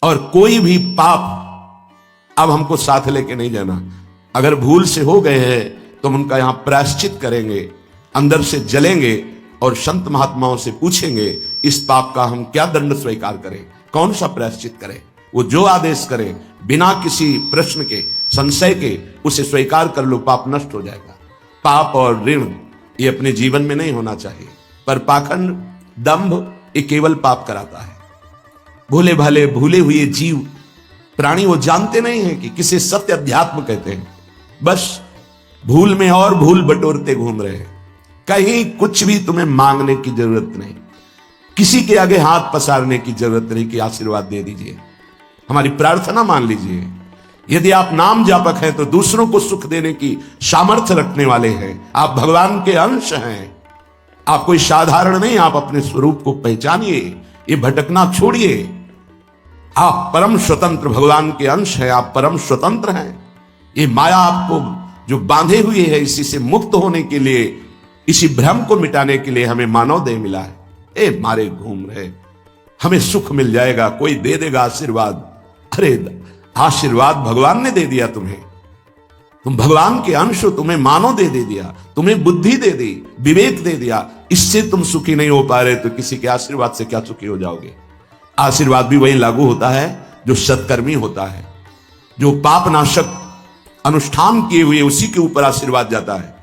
और कोई भी पाप अब हमको साथ लेके नहीं जाना। अगर भूल से हो गए हैं तो हम उनका यहां प्रायश्चित करेंगे, अंदर से जलेंगे और संत महात्माओं से पूछेंगे इस पाप का हम क्या दंड स्वीकार करें, कौन सा प्रायश्चित करें। वो जो आदेश करें बिना किसी प्रश्न के, संशय के, उसे स्वीकार कर लो, पाप नष्ट हो जाएगा। पाप और ऋण ये अपने जीवन में नहीं होना चाहिए, पर पाखंड, दंभ ये केवल पाप कराता है। भोले भाले भूले हुए जीव प्राणी वो जानते नहीं हैं कि किसे सत्य अध्यात्म कहते हैं, बस भूल में और भूल बटोरते घूम रहे हैं। कहीं कुछ भी तुम्हें मांगने की जरूरत नहीं, किसी के आगे हाथ पसारने की जरूरत नहीं कि आशीर्वाद दे दीजिए, हमारी प्रार्थना मान लीजिए। यदि आप नाम जापक हैं तो दूसरों को सुख देने की सामर्थ्य रखने वाले हैं, आप भगवान के अंश हैं, आप कोई साधारण नहीं, आप अपने स्वरूप को पहचानिए, ये भटकना छोड़िए। आप परम स्वतंत्र भगवान के अंश हैं, आप परम स्वतंत्र हैं। ये माया आपको जो बांधे हुए है, इसी से मुक्त होने के लिए, इसी भ्रम को मिटाने के लिए हमें मानव देह मिला है। ए मारे घूम रहे, हमें सुख मिल जाएगा, कोई दे देगा आशीर्वाद। अरे आशीर्वाद भगवान ने दे दिया तुम्हें, तुम भगवान के अंश हो, तुम्हें मानव दे दिया, तुम्हें बुद्धि दे दी, विवेक दे दिया, इससे तुम सुखी नहीं हो पा रहे तो किसी के आशीर्वाद से क्या सुखी हो जाओगे। आशीर्वाद भी वही लागू होता है जो सत्कर्मी होता है, जो पाप नाशक अनुष्ठान किए हुए उसी के ऊपर आशीर्वाद जाता है।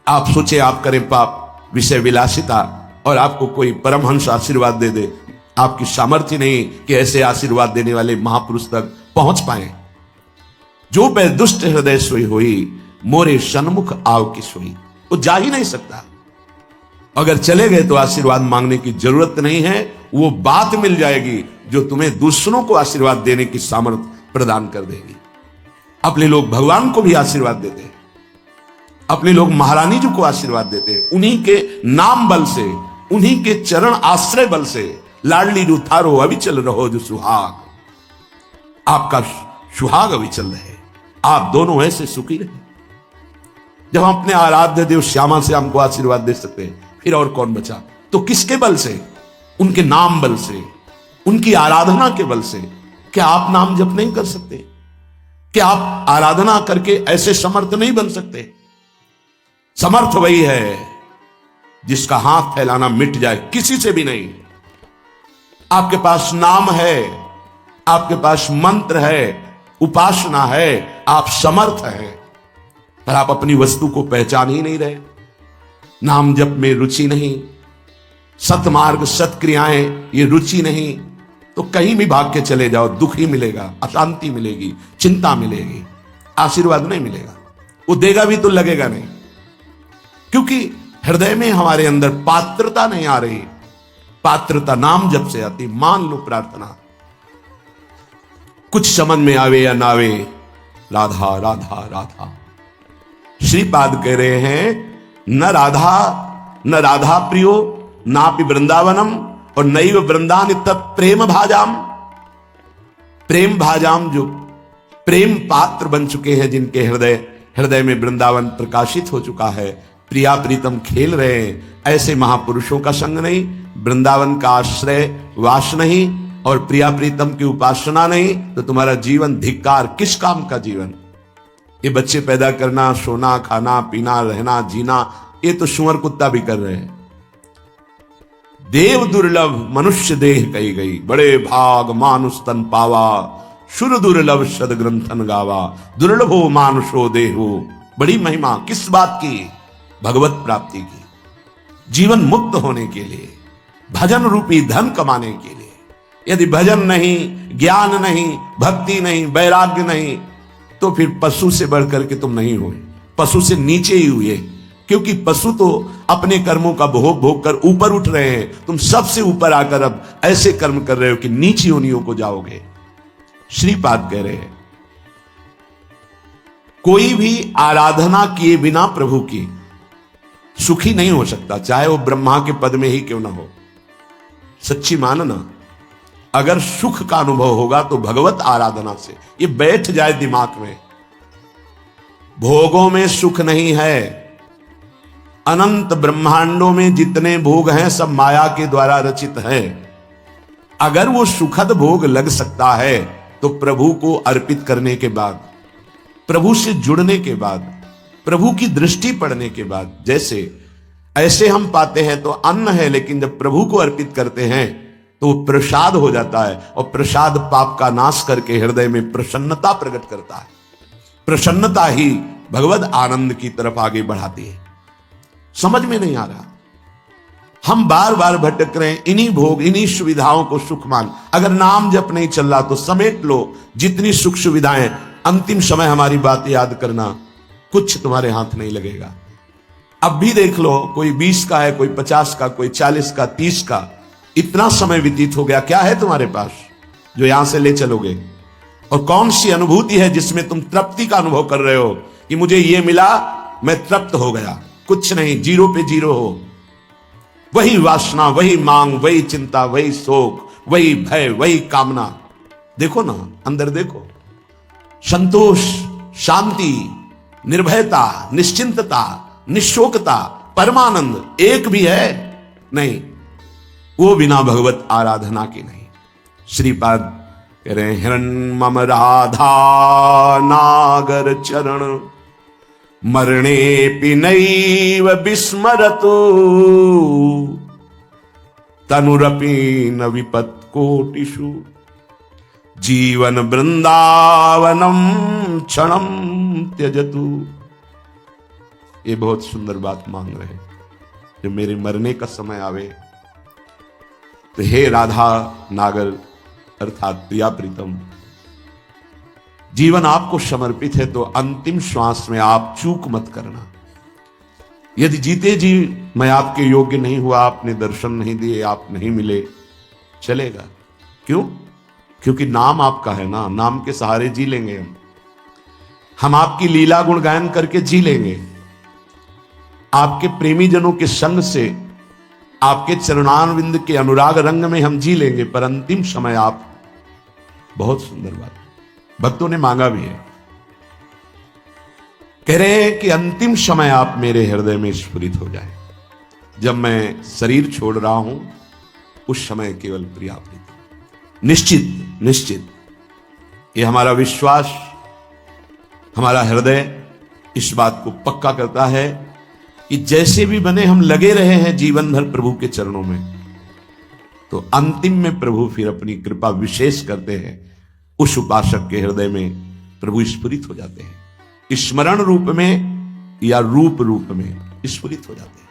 आप सोचे आप करें पाप, विषय विलासिता, और आपको कोई परमहंस आशीर्वाद दे दे, आपकी सामर्थ्य नहीं कि ऐसे आशीर्वाद देने वाले महापुरुष तक पहुंच पाए। जो पे दुष्ट हृदय सोई हुई, मोरे सन्मुख आव की सोई, वो जा ही नहीं सकता। अगर चले गए तो आशीर्वाद मांगने की जरूरत नहीं है, वो बात मिल जाएगी जो तुम्हें दूसरों को आशीर्वाद देने की सामर्थ्य प्रदान कर देगी। अपने लोग भगवान को भी आशीर्वाद देते हैं, अपने लोग महारानी जी को आशीर्वाद देते हैं, उन्हीं के नाम बल से, उन्हीं के चरण आश्रय बल से। लाडली रुथारो अविचल रहो जो सुहाग, आपका सुहाग अविचल रहे, आप दोनों ऐसे सुखी रहे। जब हम अपने आराध्य देव श्यामा से हमको आशीर्वाद दे सकते हैं, फिर और कौन बचा। तो किसके बल से? उनके नाम बल से, उनकी आराधना के बल से। क्या आप नाम जप नहीं कर सकते? क्या आप आराधना करके ऐसे समर्थ नहीं बन सकते? समर्थ वही है जिसका हाथ फैलाना मिट जाए, किसी से भी नहीं। आपके पास नाम है, आपके पास मंत्र है, उपासना है, आप समर्थ हैं, पर आप अपनी वस्तु को पहचान ही नहीं रहे। नाम जप में रुचि नहीं, सतमार्ग सत्क्रियाएं ये रुचि नहीं, तो कहीं भी भाग के चले जाओ, दुख ही मिलेगा, अशांति मिलेगी, चिंता मिलेगी, आशीर्वाद नहीं मिलेगा। वो देगा भी तो लगेगा नहीं, क्योंकि हृदय में हमारे अंदर पात्रता नहीं आ रही। पात्रता नाम जब से आती, मान लो प्रार्थना, कुछ समझ में आवे या ना आवे, राधा राधा राधा। श्रीपाद कह रहे हैं न राधा प्रियो नापि वृंदावनम और नैव वृंदान प्रेम भाजाम। प्रेम भाजाम, जो प्रेम पात्र बन चुके हैं, जिनके हृदय में वृंदावन प्रकाशित हो चुका है, प्रिया प्रीतम खेल रहे हैं, ऐसे महापुरुषों का संग नहीं, वृंदावन का आश्रय वास नहीं, और प्रिया प्रीतम की उपासना नहीं, तो तुम्हारा जीवन धिक्कार। किस काम का जीवन? ये बच्चे पैदा करना, सोना, खाना, पीना, रहना, जीना, ये तो सुअर कुत्ता भी कर रहे हैं। देव दुर्लभ मनुष्य देह कही गई, बड़े भाग मानुष तन पावा, सुर दुर्लभ सद ग्रंथन गावा, दुर्लभो मानुषो देहो। बड़ी महिमा किस बात की? भगवत प्राप्ति की, जीवन मुक्त होने के लिए, भजन रूपी धन कमाने के लिए। यदि भजन नहीं, ज्ञान नहीं, भक्ति नहीं, वैराग्य नहीं, तो फिर पशु से बढ़कर के तुम नहीं हुए, पशु से नीचे ही हुए, क्योंकि पशु तो अपने कर्मों का भोग भोग कर ऊपर उठ रहे हैं, तुम सबसे ऊपर आकर अब ऐसे कर्म कर रहे हो कि नीची योनियों को जाओगे। श्रीपाद कह रहे हैं कोई भी आराधना किए बिना प्रभु की सुखी नहीं हो सकता, चाहे वो ब्रह्मा के पद में ही क्यों ना हो। सच्ची मानना, अगर सुख का अनुभव होगा तो भगवत आराधना से। ये बैठ जाए दिमाग में, भोगों में सुख नहीं है। अनंत ब्रह्मांडों में जितने भोग हैं सब माया के द्वारा रचित हैं। अगर वो सुखद भोग लग सकता है तो प्रभु को अर्पित करने के बाद, प्रभु से जुड़ने के बाद, प्रभु की दृष्टि पड़ने के बाद, जैसे ऐसे हम पाते हैं तो अन्न है, लेकिन जब प्रभु को अर्पित करते हैं तो वो प्रसाद हो जाता है, और प्रसाद पाप का नाश करके हृदय में प्रसन्नता प्रकट करता है। प्रसन्नता ही भगवद आनंद की तरफ आगे बढ़ाती है। समझ में नहीं आ रहा, हम बार बार भटक रहे हैं इन्हीं भोग, इन्हीं सुविधाओं को सुख मान। अगर नाम जप नहीं चल रहा तो समेट लो जितनी सुख सुविधाएं, अंतिम समय हमारी बात याद करना, कुछ तुम्हारे हाथ नहीं लगेगा। अब भी देख लो, कोई 20 का है, कोई 50 का, कोई 40 का, 30 का, इतना समय व्यतीत हो गया, क्या है तुम्हारे पास जो यहां से ले चलोगे? और कौन सी अनुभूति है जिसमें तुम तृप्ति का अनुभव कर रहे हो कि मुझे ये मिला, मैं तृप्त हो गया? कुछ नहीं, जीरो पे जीरो हो। वही वासना, वही मांग, वही चिंता, वही शोक, वही भय, वही कामना। देखो ना, अंदर देखो, संतोष, शांति, निर्भयता, निश्चिंतता, निशोकता, परमानंद एक भी है नहीं, वो बिना भगवत आराधना के नहीं। श्रीपाद कह रहे हैं, हिरण मम राधा नागर चरण मरणे पिनैव विस्मरतु तनुरपि न विपत् कोटिषु जीवन वृंदावनम क्षणम त्यजतु। ये बहुत सुंदर बात मांग रहे हैं, जब मेरे मरने का समय आवे तो हे राधा नागर अर्थात प्रिया प्रीतम, जीवन आपको समर्पित है, तो अंतिम श्वास में आप चूक मत करना। यदि जीते जी मैं आपके योग्य नहीं हुआ, आपने दर्शन नहीं दिए, आप नहीं मिले, चलेगा। क्यों? क्योंकि नाम आपका है ना, नाम के सहारे जी लेंगे हम आपकी लीला गुण गायन करके जी लेंगे, आपके प्रेमी जनों के संग से, आपके चरणारविंद के अनुराग रंग में हम जी लेंगे। पर अंतिम समय आप, बहुत सुंदर बात भक्तों ने मांगा भी है, कह रहे हैं कि अंतिम समय आप मेरे हृदय में स्फुरित हो जाए। जब मैं शरीर छोड़ रहा हूं उस समय केवल प्रिया प्रीति। निश्चित निश्चित ये हमारा विश्वास, हमारा हृदय इस बात को पक्का करता है कि जैसे भी बने हम लगे रहे हैं जीवन भर प्रभु के चरणों में, तो अंतिम में प्रभु फिर अपनी कृपा विशेष करते हैं। उस उपासक के हृदय में प्रभु स्फुरित हो जाते हैं, स्मरण रूप में या रूप रूप में स्फुरित हो जाते हैं।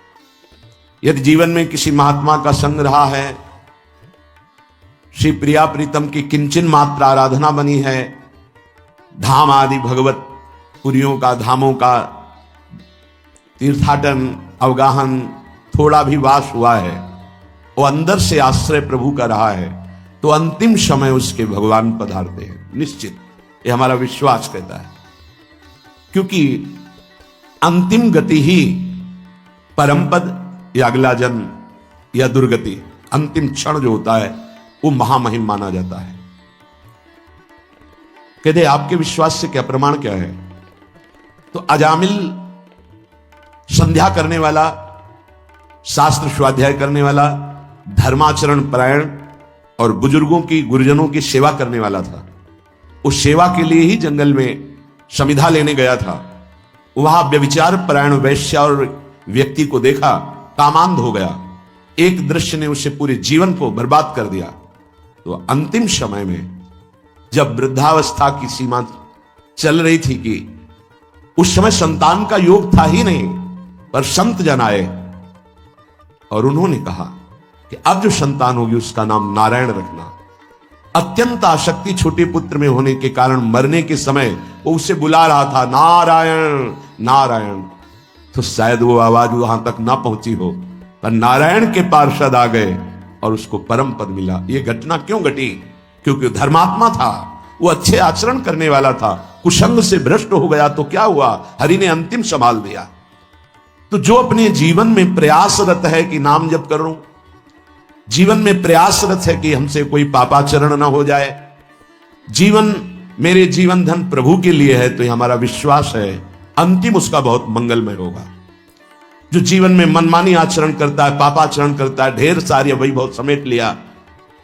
यदि जीवन में किसी महात्मा का संग रहा है, श्री प्रिया प्रीतम की किंचन मात्र आराधना बनी है, धाम आदि भगवत पुरियों का, धामों का तीर्थाटन, अवगाहन थोड़ा भी वास हुआ है, वो अंदर से आश्रय प्रभु का रहा है, तो अंतिम समय उसके भगवान पधारते हैं। निश्चित ये हमारा विश्वास कहता है, क्योंकि अंतिम गति ही परम पद या अगला जन्म या दुर्गति, अंतिम क्षण जो होता है वो महामहिम माना जाता है। कहते आपके विश्वास से क्या प्रमाण क्या है? तो अजामिल संध्या करने वाला, शास्त्र स्वाध्याय करने वाला, धर्माचरण परायण और बुजुर्गों की, गुरुजनों की सेवा करने वाला था। उस सेवा के लिए ही जंगल में समिधा लेने गया था। वहां व्यभिचार परायण वैश्य और व्यक्ति को देखा, कामांध हो गया। एक दृश्य ने उसे पूरे जीवन को बर्बाद कर दिया। तो अंतिम समय में जब वृद्धावस्था की सीमा चल रही थी कि उस समय संतान का योग था ही नहीं, पर संत जन आए और उन्होंने कहा कि अब जो संतान होगी उसका नाम नारायण रखना। अत्यंत आसक्ति छोटे पुत्र में होने के कारण मरने के समय वो उसे बुला रहा था, नारायण नारायण। तो शायद वो आवाज वहां तक ना पहुंची हो, पर नारायण के पार्षद आ गए और उसको परम पद मिला। ये घटना क्यों घटी? क्योंकि धर्मात्मा था, वो अच्छे आचरण करने वाला था। कुसंग से भ्रष्ट हो गया तो क्या हुआ? हरि ने अंतिम संभाल दिया। तो जो अपने जीवन में प्रयासरत है कि नाम जप करूं, जीवन में प्रयासरत है कि हमसे कोई पापाचरण ना हो जाए, जीवन मेरे जीवन धन प्रभु के लिए है, तो ये हमारा विश्वास है अंतिम उसका बहुत मंगलमय होगा। जो जीवन में मनमानी आचरण करता है, पापाचरण करता है, ढेर सारी वही बहुत समेट लिया,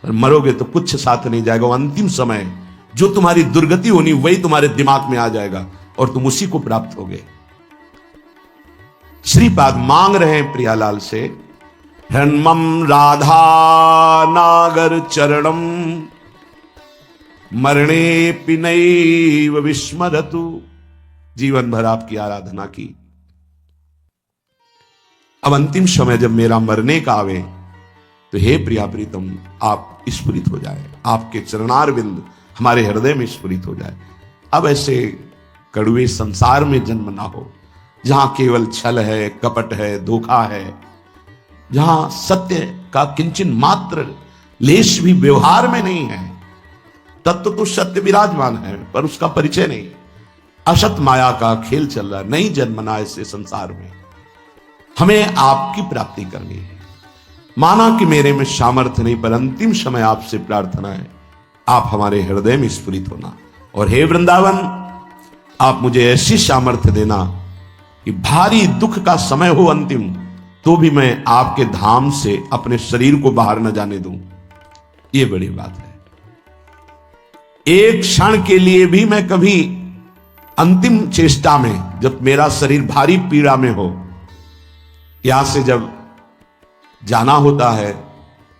और मरोगे तो कुछ साथ नहीं जाएगा। वो अंतिम समय जो तुम्हारी दुर्गति होनी वही तुम्हारे दिमाग में आ जाएगा और तुम उसी को प्राप्त होगे। श्रीपाद मांग रहे हैं प्रियालाल से, हृन्मम राधा नागर चरणम मरणे पिनैव विस्मरतु। जीवन भर आपकी आराधना की, अब अंतिम समय जब मेरा मरने का आवे तो हे प्रिया प्रीतम आप स्फुरित हो जाए, आपके चरणारविंद हमारे हृदय में स्फुरित हो जाए। अब ऐसे कड़वे संसार में जन्म ना हो जहां केवल छल है, कपट है, धोखा है, जहां सत्य का किंचन मात्र लेश भी व्यवहार में नहीं है। तत्व तो सत्य विराजमान है पर उसका परिचय नहीं। असत माया का खेल चल रहा, नहीं जन्मना ऐसे संसार में। हमें आपकी प्राप्ति करनी है। माना कि मेरे में सामर्थ्य नहीं, पर अंतिम समय आपसे प्रार्थना है आप हमारे हृदय में स्फुरित होना। और हे वृंदावन, आप मुझे ऐसी सामर्थ्य देना कि भारी दुख का समय हो अंतिम, तो भी मैं आपके धाम से अपने शरीर को बाहर न जाने दूं। यह बड़ी बात है। एक क्षण के लिए भी मैं कभी अंतिम चेष्टा में, जब मेरा शरीर भारी पीड़ा में हो, यहां से जब जाना होता है,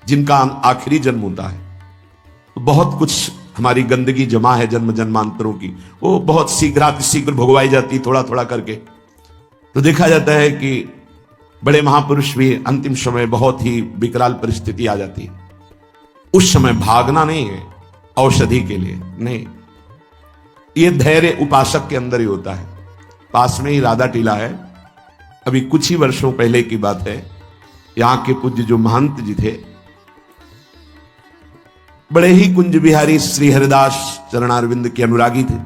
जिनका आखिरी जन्म होता है, तो बहुत कुछ हमारी गंदगी जमा है जन्म जन्मांतरों की, वो बहुत शीघ्र भुगवाई जाती थोड़ा थोड़ा करके। तो देखा जाता है कि बड़े महापुरुष भी अंतिम समय बहुत ही विकराल परिस्थिति आ जाती है। उस समय भागना नहीं है औषधि के लिए, नहीं, ये धैर्य उपासक के अंदर ही होता है। पास में ही राधा टीला है, अभी कुछ ही वर्षों पहले की बात है। यहां के पूज्य जो महंत जी थे, बड़े ही कुंज बिहारी श्री हरिदास चरणारविंद के अनुरागी थे।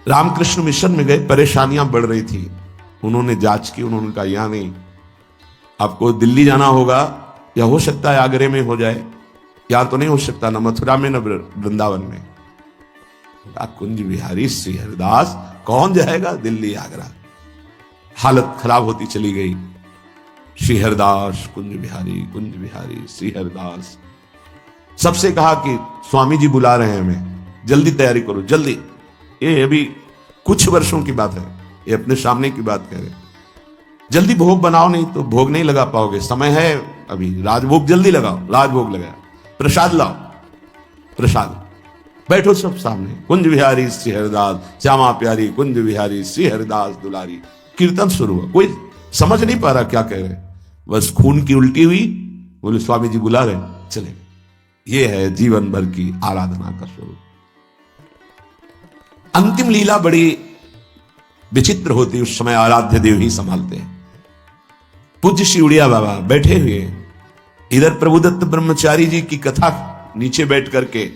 रामकृष्ण मिशन में गए, परेशानियां बढ़ रही थी। उन्होंने जांच की, उन्होंने कहा यहां नहीं, आपको दिल्ली जाना होगा, या हो सकता है आगरे में हो जाए, या तो नहीं हो सकता न मथुरा में न वृंदावन में। कुंज बिहारी श्री हरिदास, कौन जाएगा दिल्ली आगरा। हालत खराब होती चली गई। श्री हरिदास कुंज बिहारी श्री हरिदास। सबसे कहा कि स्वामी जी बुला रहे हैं हमें, जल्दी तैयारी करो जल्दी। ये अभी कुछ वर्षों की बात है, ये अपने सामने की बात कह रहे हैं। जल्दी भोग बनाओ, नहीं तो भोग नहीं लगा पाओगे, समय है अभी, राजभोग जल्दी लगाओ। राजभोग लगाया, प्रसाद लाओ, प्रसाद, बैठो सब सामने। कुंज बिहारी श्री हरिदास, श्यामा प्यारी कुंज बिहारी श्री हरिदास दुलारी। कीर्तन शुरू हुआ, कोई समझ नहीं पा रहा क्या कह रहे, बस खून की उल्टी हुई। बोले स्वामी जी बुला रहे, चले। ये है जीवन भर की आराधना का स्वरूप। अंतिम लीला बड़ी विचित्र होती, उस समय आराध्य देव ही संभालते हैं। पूज्य श्री उड़िया बाबा बैठे हुए, इधर प्रभुदत्त ब्रह्मचारी जी की कथा नीचे बैठ करके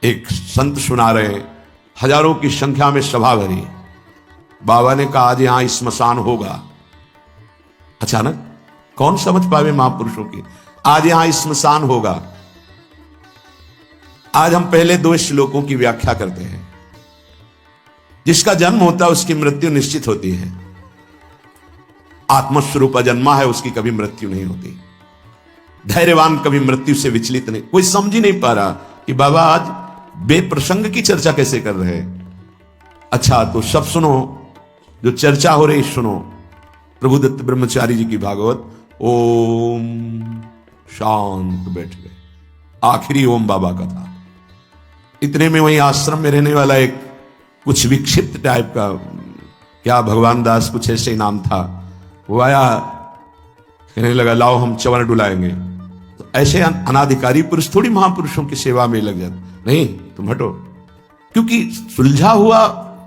एक संत सुना रहे हैं, हजारों की संख्या में सभा भरी। बाबा ने कहा आज यहां स्मशान होगा। अचानक कौन समझ पावे महापुरुषों की, आज यहां स्मशान होगा। आज हम पहले 2 श्लोकों की व्याख्या करते हैं। जिसका जन्म होता है उसकी मृत्यु निश्चित होती है। आत्मस्वरूप जन्मा है, उसकी कभी मृत्यु नहीं होती। धैर्यवान कभी मृत्यु से विचलित नहीं। कोई समझ ही नहीं पा रहा कि बाबा आज बेप्रसंग की चर्चा कैसे कर रहे हैं। अच्छा तो सब सुनो, जो चर्चा हो रही सुनो। प्रभुदत्त ब्रह्मचारी जी की भागवत, ओम शांत बैठ गए। आखिरी ओम बाबा का था। इतने में वही आश्रम में रहने वाला एक कुछ विक्षिप्त टाइप का, क्या भगवान दास कुछ ऐसे ही नाम था, वो आया, कहने लगा लाओ हम चवर डुलाएंगे। तो ऐसे अनाधिकारी पुरुष थोड़ी महापुरुषों की सेवा में लग जाते, नहीं तुम हटो। क्योंकि सुलझा हुआ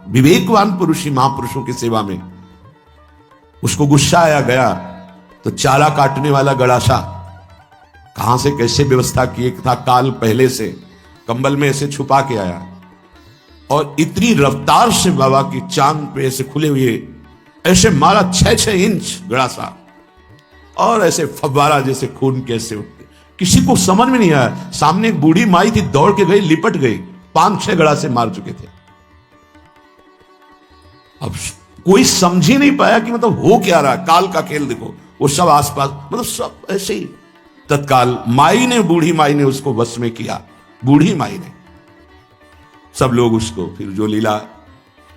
विवेकवान पुरुष ही महापुरुषों की सेवा में। उसको गुस्सा आया, गया तो चारा काटने वाला गड़ासा कहां से कैसे व्यवस्था किए था, काल पहले से कंबल में ऐसे छुपा के आया, और इतनी रफ्तार से बाबा की चांद पे ऐसे खुले हुए ऐसे मारा 6-6 इंच गड़ासा, और ऐसे फव्वारा जैसे खून कैसे उठते। किसी को समझ में नहीं आया। सामने एक बूढ़ी माई थी, दौड़ के गई, लिपट गई, 5-6 गड़ासे मार चुके थे। अब कोई समझ ही नहीं पाया कि मतलब हो क्या रहा। काल का खेल देखो, वो सब आसपास, मतलब सब ऐसे ही तत्काल माई ने, बूढ़ी माई ने उसको वश में किया। बूढ़ी माई ने, सब लोग उसको, फिर जो लीला,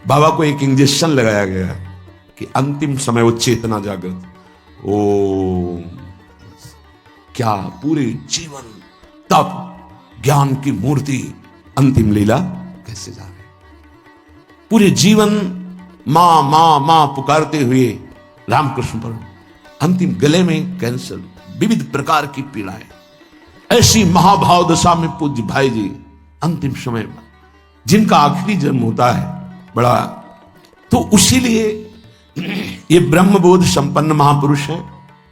बाबा को एक इंजेक्शन लगाया गया कि अंतिम समय वो चेतना जागृत। ओ क्या पूरे जीवन तप ज्ञान की मूर्ति, अंतिम लीला कैसे जा रहे, पूरे जीवन मां मां मां पुकारते हुए रामकृष्ण पर, अंतिम गले में कैंसर, विविध प्रकार की पीड़ाएं, ऐसी महाभाव दशा में पूज्य भाई जी अंतिम समय में, जिनका आखिरी जन्म होता है बड़ा, तो उसीलिए ये ब्रह्मबोध संपन्न महापुरुष हैं,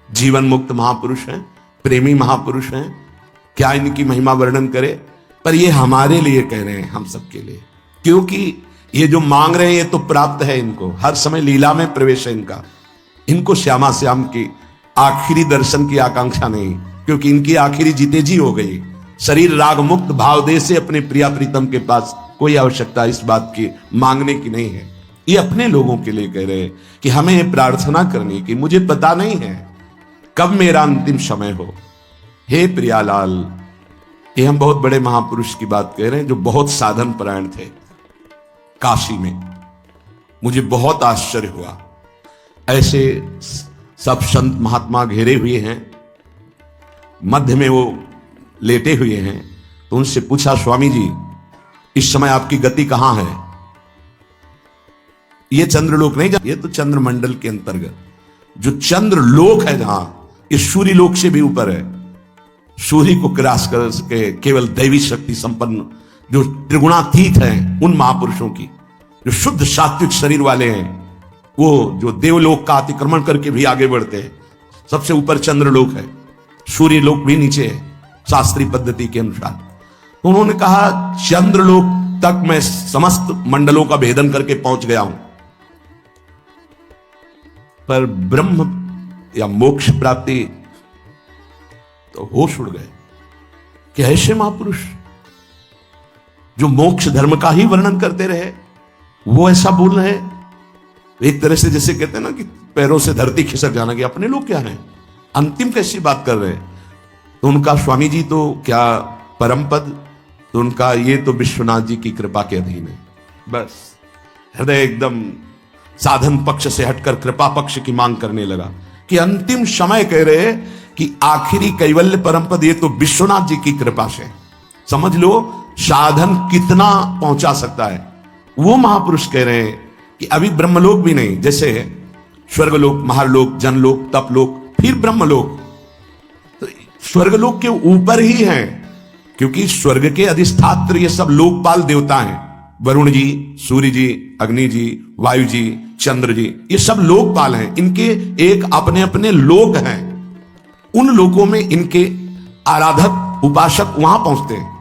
जीवन मुक्त महापुरुष हैं, प्रेमी महापुरुष हैं। क्या इनकी महिमा वर्णन करे, पर ये हमारे लिए कह रहे हैं, हम सबके लिए, क्योंकि ये जो मांग रहे हैं ये तो प्राप्त है इनको, हर समय लीला में प्रवेश है इनका। इनको श्यामा श्याम की आखिरी दर्शन की आकांक्षा नहीं, क्योंकि इनकी आखिरी जीते जी हो गई। शरीर राग मुक्त भाव दे से अपने प्रिया प्रीतम के पास कोई आवश्यकता इस बात की मांगने की नहीं है। ये अपने लोगों के लिए कह रहे हैं कि हमें ये प्रार्थना करनी कि मुझे पता नहीं है कब मेरा अंतिम समय हो। हे प्रियालाल, ये हम बहुत बड़े महापुरुष की बात कह रहे हैं जो बहुत साधन परायण थे काशी में। मुझे बहुत आश्चर्य हुआ, ऐसे सब संत महात्मा घेरे हुए हैं, मध्य में वो लेटे हुए हैं। तो उनसे पूछा, स्वामी जी इस समय आपकी गति कहां है? ये चंद्रलोक नहीं, ये तो चंद्रमंडल के अंतर्गत जो चंद्रलोक है, जहां इस सूर्य लोक से भी ऊपर है। सूर्य को क्रॉस कर सके केवल दैवी शक्ति संपन्न जो त्रिगुणातीत हैं, उन महापुरुषों की, जो शुद्ध सात्विक शरीर वाले हैं, वो जो देवलोक का अतिक्रमण करके भी आगे बढ़ते हैं। सबसे ऊपर चंद्रलोक है, सूर्य लोक भी नीचे है शास्त्रीय पद्धति के अनुसार। उन्होंने कहा चंद्रलोक तक मैं समस्त मंडलों का भेदन करके पहुंच गया हूं, पर ब्रह्म या मोक्ष प्राप्ति तो होश उड़ गए कि ऐसे महापुरुष जो मोक्ष धर्म का ही वर्णन करते रहे, वो ऐसा बोल रहे हैं। एक तरह से जैसे कहते हैं ना कि पैरों से धरती खिसक जाना, कि अपने लोग क्या हैं, अंतिम कैसी बात कर रहे हैं। तो उनका स्वामी जी तो क्या परम पद, तो उनका ये तो विश्वनाथ जी की कृपा के अधीन है। बस हृदय एकदम साधन पक्ष से हटकर कृपा पक्ष की मांग करने लगा कि अंतिम समय कह रहे कि आखिरी कैवल्य परम पद ये तो विश्वनाथ जी की कृपा से। समझ लो साधन कितना पहुंचा सकता है। वो महापुरुष कह रहे हैं कि अभी ब्रह्मलोक भी नहीं, जैसे स्वर्गलोक, महालोक, जनलोक, तपलोक, फिर ब्रह्मलोक, तो स्वर्गलोक के ऊपर ही है, क्योंकि स्वर्ग के अधिष्ठात्र ये सब लोकपाल देवता हैं। वरुण जी, सूर्य जी, अग्नि जी, वायु जी, चंद्र जी, ये सब लोकपाल हैं। इनके एक अपने अपने लोक हैं, उन लोकों में इनके आराधक उपासक वहां पहुंचते हैं।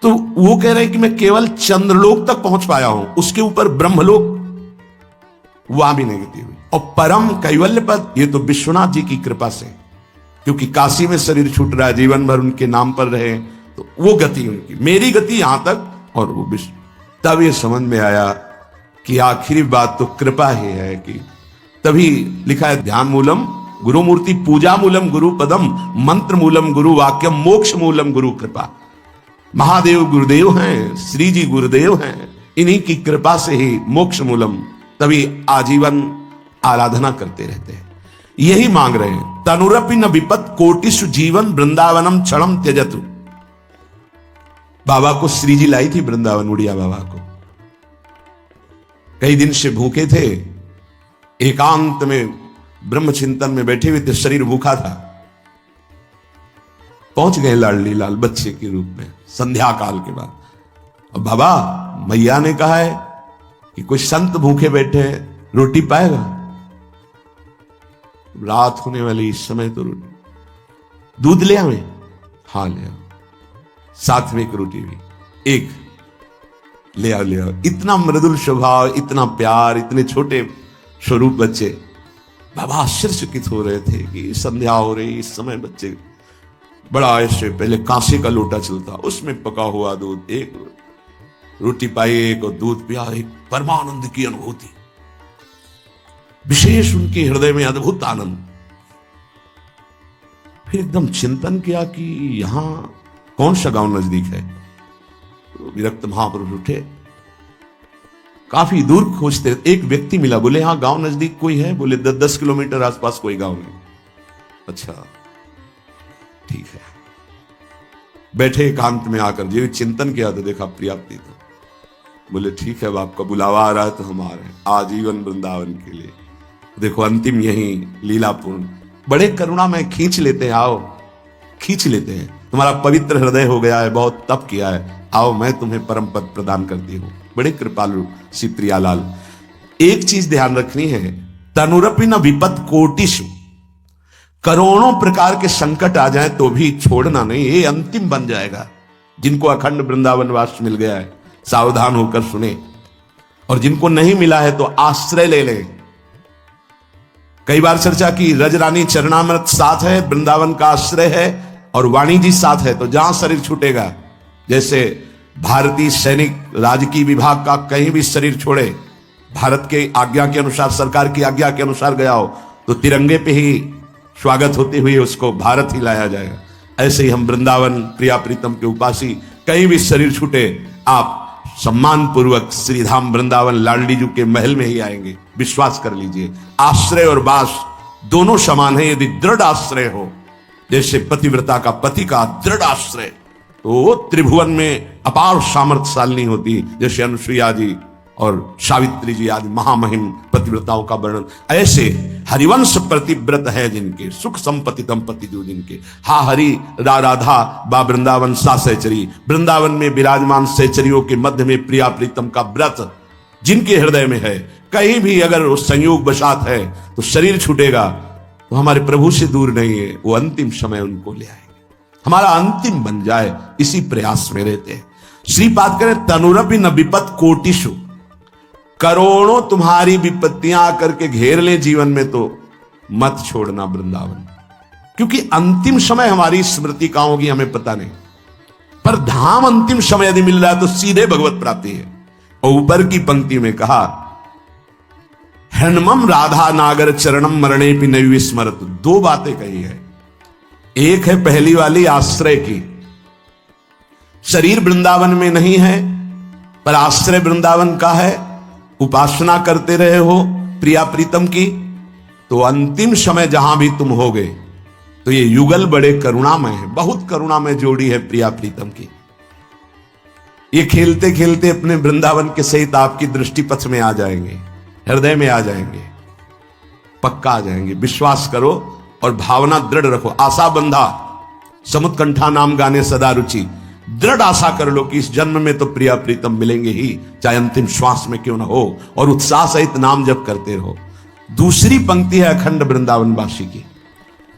तो वो कह रहे हैं कि मैं केवल चंद्रलोक तक पहुंच पाया हूं, उसके ऊपर ब्रह्मलोक वहां भी नहीं गति हुई। और परम कैवल्य पद ये तो विश्वनाथ जी की कृपा से, क्योंकि काशी में शरीर छूट रहा है, जीवन भर उनके नाम पर रहे, तो वो गति उनकी, मेरी गति यहां तक और वो विश्व। तब ये समझ में आया कि आखिरी बात तो कृपा ही है। कि तभी लिखा है ध्यान मूलम गुरु मूर्ति, पूजा मूलम गुरु पदम, मंत्र मूलम गुरु वाक्यम, मोक्ष मूलम गुरु कृपा। महादेव गुरुदेव हैं, श्री जी गुरुदेव हैं, इन्हीं की कृपा से ही मोक्ष मूलम, तभी आजीवन आराधना करते रहते हैं। यही मांग रहे हैं। तनुरपि न विपत कोटिषु जीवन वृंदावनम क्षणम त्यजतु। बाबा को श्री जी लाई थी वृंदावन, उड़िया बाबा को। कई दिन से भूखे थे, एकांत में ब्रह्म चिंतन में बैठे हुए थे, शरीर भूखा था। पहुंच गए लाडली लाल बच्चे के रूप में संध्या काल के बाद। अब बाबा मैया ने कहा है कि कोई संत भूखे बैठे हैं, रोटी पाएगा। रात होने वाली इस समय तो रोटी, दूध ले आवे, हाँ ले आओ, साथ में एक रोटी भी, एक ले आओ ले आओ। इतना मृदुल स्वभाव, इतना प्यार, इतने छोटे स्वरूप बच्चे। बाबा आश्चर्यचकित हो रहे थे कि संध्या हो रही, इस समय बच्चे बड़ा ऐसे, पहले कांसे का लोटा चलता, उसमें पका हुआ दूध, एक रोटी पाई, एक और दूध पिया, एक परमानंद की अनुभूति, विशेष उनके हृदय में अद्भुत आनंद। फिर एकदम चिंतन किया कि यहां कौन सा गांव नजदीक है। तो विरक्त महापुरुष उठे, काफी दूर खोजते, एक व्यक्ति मिला, बोले हाँ गांव नजदीक कोई है? बोले 10 किलोमीटर आसपास कोई गांव नहीं। अच्छा ठीक है। बैठे एकांत में आकर जीवित चिंतन किया तो देखा प्रियाप्ति। तो बोले ठीक है, अब आपका बुलावा आ रहा है तो हम आ रहे हैं आजीवन वृंदावन के लिए। देखो अंतिम यही लीलापूर्ण, बड़े करुणा में खींच लेते हैं, आओ खींच लेते हैं, तुम्हारा पवित्र हृदय हो गया है, बहुत तप किया है, आओ मैं तुम्हें परम पद प्रदान करती हूं। बड़े कृपालु श्री प्रियालाल। एक चीज ध्यान रखनी है, तनुरपि न विपत कोटिषु, करोड़ों प्रकार के संकट आ जाए तो भी छोड़ना नहीं, ये अंतिम बन जाएगा। जिनको अखंड वृंदावन वास मिल गया है सावधान होकर सुने, और जिनको नहीं मिला है तो आश्रय ले लें। कई बार चर्चा की, रजरानी चरणामृत साथ है, वृंदावन का आश्रय है, और वाणी जी साथ है, तो जहां शरीर छूटेगा, जैसे भारतीय सैनिक राजकीय विभाग का कहीं भी शरीर छोड़े, भारत के आज्ञा के अनुसार, सरकार की आज्ञा के अनुसार गया हो, तो तिरंगे पे ही स्वागत होते हुए उसको भारत ही लाया जाएगा। ऐसे ही हम वृंदावन प्रिया प्रीतम के उपासी, कहीं भी शरीर छूटे, आप सम्मान पूर्वक श्रीधाम वृंदावन लाडली जी के महल में ही आएंगे, विश्वास कर लीजिए। आश्रय और वास दोनों समान है। यदि दृढ़ आश्रय हो, जैसे पतिव्रता का पति का दृढ़ आश्रय, तो त्रिभुवन में अपार सामर्थ्यशालिनी होती, जैसे अनुसुईया जी और सावित्री जी आदि महामहिम पतिव्रताओं का वर्णन। ऐसे हरिवंश प्रतिव्रत है जिनके, सुख संपत्ति दंपति जो जिनके, हा हरि रा राधा बा वृंदावन सा सहचरी, वृंदावन में विराजमान सहचरियों के मध्य में प्रिया प्रीतम का व्रत जिनके हृदय में है, कहीं भी अगर वो संयोग बसात है तो शरीर छूटेगा तो हमारे प्रभु से दूर नहीं है, वो अंतिम समय उनको ले आएंगे, हमारा अंतिम बन जाए, इसी प्रयास में रहते हैं। श्रीपाद करें, तनुरपि न विपत कोटिषु, करोड़ों तुम्हारी विपत्तियां आकर के घेर ले जीवन में तो मत छोड़ना वृंदावन, क्योंकि अंतिम समय हमारी स्मृति कहां होगी हमें पता नहीं, पर धाम अंतिम समय यदि मिल रहा है तो सीधे भगवत प्राप्ति है। और ऊपर की पंक्ति में कहा, हृण्मम राधा नागर चरणम मरणे भी नयु विस्मरत। दो बातें कही है, एक है पहली वाली आश्रय की, शरीर वृंदावन में नहीं है पर आश्रय वृंदावन का है, उपासना करते रहे हो प्रिया प्रीतम की, तो अंतिम समय जहां भी तुम होगे, तो ये युगल बड़े करुणामय है, बहुत करुणामय जोड़ी है प्रिया प्रीतम की। ये खेलते खेलते अपने वृंदावन के सहित आपकी दृष्टि पथ में आ जाएंगे, हृदय में आ जाएंगे, पक्का आ जाएंगे। विश्वास करो और भावना दृढ़ रखो। आशा बंधा समुत्कंठा नाम गाने सदा रुचि, दृढ़ आशा कर लो कि इस जन्म में तो प्रिया प्रीतम मिलेंगे ही, चाहे अंतिम श्वास में क्यों ना हो, और उत्साह सहित नाम जप करते रहो। दूसरी पंक्ति है अखंड वृंदावनवासी की,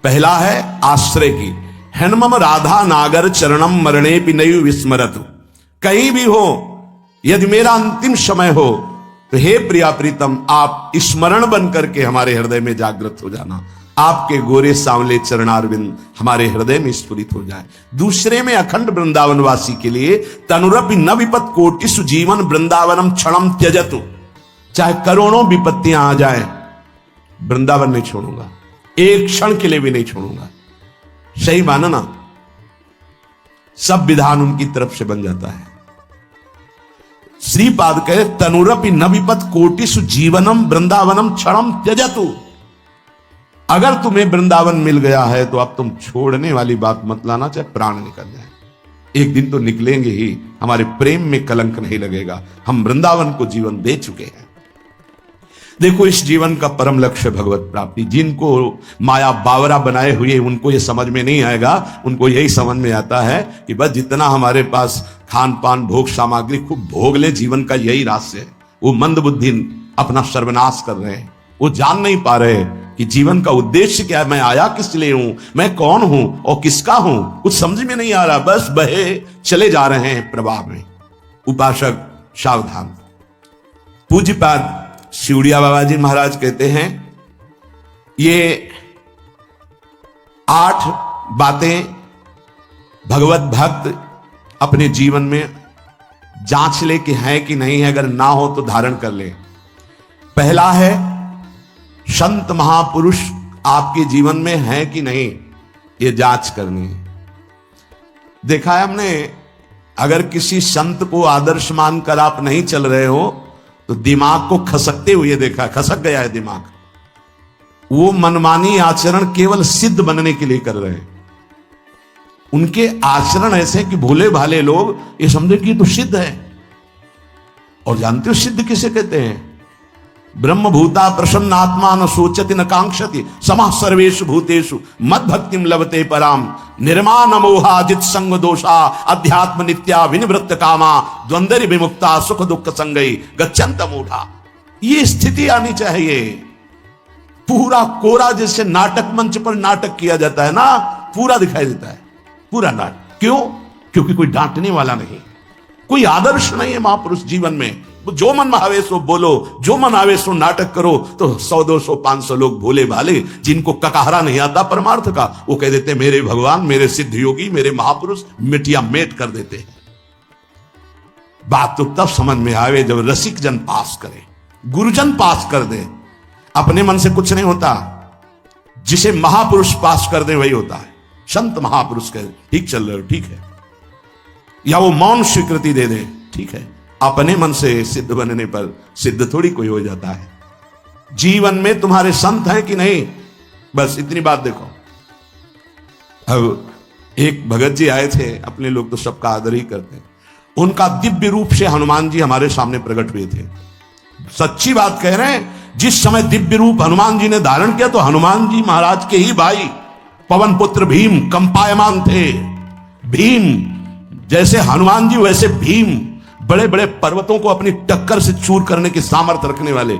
पहला है आश्रय की, हृण्मम राधा नागर चरणम मरणे भी नयु विस्मरतु। कहीं भी हो, यदि मेरा अंतिम समय हो तो हे प्रिया प्रीतम, आप स्मरण बन करके हमारे हृदय में जागृत हो जाना, आपके गोरे सांवले चरणारविंद हमारे हृदय में स्फुरित हो जाए। दूसरे में अखंड वृंदावनवासी के लिए, तनुरपि न विपत कोटिषु जीवन वृंदावनम क्षणम त्यजतु, चाहे करोड़ों विपत्तियां आ जाए, वृंदावन नहीं छोड़ूंगा, एक क्षण के लिए भी नहीं छोड़ूंगा। सही माना ना, सब विधान उनकी तरफ से बन जाता है। श्रीपाद कहे, तनुरपि न विपत कोटिषु जीवनम वृंदावनम क्षणम त्यजतु। अगर तुम्हें वृंदावन मिल गया है तो अब तुम छोड़ने वाली बात मत लाना, चाहे प्राण निकल जाए, एक दिन तो निकलेंगे ही, हमारे प्रेम में कलंक नहीं लगेगा, हम वृंदावन को जीवन दे चुके हैं। देखो, इस जीवन का परम लक्ष्य भगवत प्राप्ति। जिनको माया बावरा बनाए हुए उनको ये समझ में नहीं आएगा, उनको यही समझ में आता है कि बस जितना हमारे पास खान पान भोग सामग्री खूब भोग ले, जीवन का यही रास्ते है। वो मंद बुद्धि अपना सर्वनाश कर रहे हैं, वो जान नहीं पा रहे कि जीवन का उद्देश्य क्या है, मैं आया किस लिए हूं, मैं कौन हूं और किसका हूं, कुछ समझ में नहीं आ रहा, बस बहे चले जा रहे हैं प्रवाह में। उपासक सावधान। पूज्यपाद शिवड़िया बाबा जी महाराज कहते हैं, ये 8 बातें भगवत भक्त अपने जीवन में जांच ले कि है कि नहीं है, अगर ना हो तो धारण कर ले। पहला है, संत महापुरुष आपके जीवन में है कि नहीं, ये जांच करनी है। देखा है हमने, अगर किसी संत को आदर्श मानकर आप नहीं चल रहे हो तो दिमाग को खसकते हुए देखा, खसक गया है दिमाग। वो मनमानी आचरण केवल सिद्ध बनने के लिए कर रहे हैं। उनके आचरण ऐसे कि भोले भाले लोग ये समझे कि ये तो सिद्ध है। और जानते हो सिद्ध किसे कहते हैं? ब्रह्म भूता प्रसन्न आत्मा न सोचति न कांक्षति समः सर्वेषु भूतेषु मद भक्तिम लभते पराम निर्माण मोहाजित संग दोषा अध्यात्म नित्या विनिवृत्त कामा द्वंद्व विमुक्ता सुख दुख संगई गच्छन्त मूढ़ा। ये स्थिति आनी चाहिए। पूरा कोरा जैसे नाटक मंच पर नाटक किया जाता है ना, पूरा दिखाई देता है, पूरा नाटक। क्यों? क्योंकि कोई डांटने वाला नहीं, कोई आदर्श नहीं है महापुरुष जीवन में। जो मन में आवे सो बोलो, जो मन आवे सो नाटक करो। तो 100 200 500 लोग भोले भाले जिनको ककाहरा नहीं आता परमार्थ का, वो कह देते मेरे भगवान, मेरे सिद्ध योगी, मेरे महापुरुष, मिटिया मेट कर देते हैं। बात तो तब समझ में आवे जब रसिक जन पास करे, गुरुजन पास कर दे। अपने मन से कुछ नहीं होता, जिसे महापुरुष पास कर दे वही होता है। संत महापुरुष कहे ठीक चल रहे हो, ठीक है, या वो मौन स्वीकृति दे दे, ठीक है। अपने मन से सिद्ध बनने पर सिद्ध थोड़ी कोई हो जाता है। जीवन में तुम्हारे संत हैं कि नहीं, बस इतनी बात देखो। अब एक भगत जी आए थे, अपने लोग तो सबका आदर ही करते हैं। उनका दिव्य रूप से हनुमान जी हमारे सामने प्रकट हुए थे। सच्ची बात कह रहे हैं, जिस समय दिव्य रूप हनुमान जी ने धारण किया तो हनुमान जी महाराज के ही भाई पवन पुत्र भीम कंपायमान थे। भीम जैसे हनुमान जी वैसे भीम, बड़े बड़े पर्वतों को अपनी टक्कर से चूर करने की सामर्थ्य रखने वाले।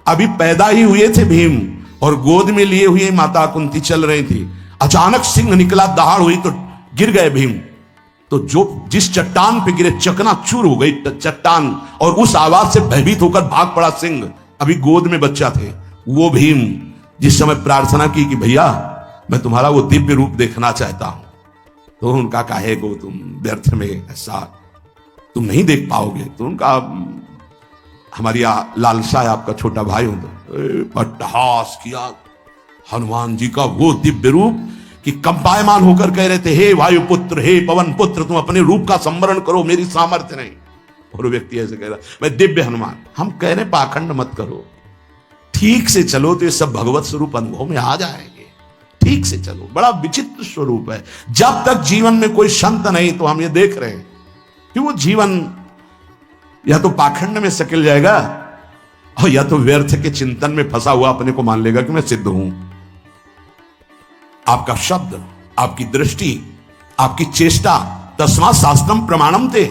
अभी पैदा ही हुए थे भीम और गोद में लिए हुए माता कुंती चल रही थी। अचानक सिंह निकला, दहाड़ हुई तो गिर गए भीम। तो जो जिस चट्टान पे गिरे चकनाचूर हो गई चट्टान, और उस आवाज से भयभीत होकर भाग पड़ा सिंह। अभी गोद में बच्चा थे वो भीम, जिस समय प्रार्थना की कि भैया मैं तुम्हारा वो दिव्य रूप देखना चाहता हूं, तो उनका काहे को तुम व्यर्थ में ऐसा तुम नहीं देख पाओगे। तो उनका हमारी लालसा है, आपका छोटा भाई हूं। तो अट्टहास किया हनुमान जी का वो दिव्य रूप कि कंपायमान होकर कह रहे थे, हे वायुपुत्र, हे पवन पुत्र, तुम अपने रूप का संवरण करो, मेरी सामर्थ्य नहीं। और वो व्यक्ति ऐसे कह रहा, मैं दिव्य हनुमान। हम कह रहे पाखंड मत करो, ठीक से चलो तो ये सब भगवत स्वरूप अनुभव में आ जाएंगे। ठीक से चलो, बड़ा विचित्र स्वरूप है। जब तक जीवन में कोई संत नहीं तो हम ये देख रहे हैं कि वो जीवन या तो पाखंड में सकिल जाएगा और या तो व्यर्थ के चिंतन में फंसा हुआ अपने को मान लेगा कि मैं सिद्ध हूं। आपका शब्द, आपकी दृष्टि, आपकी चेष्टा, तस्मात् शास्त्रम प्रमाणम थे,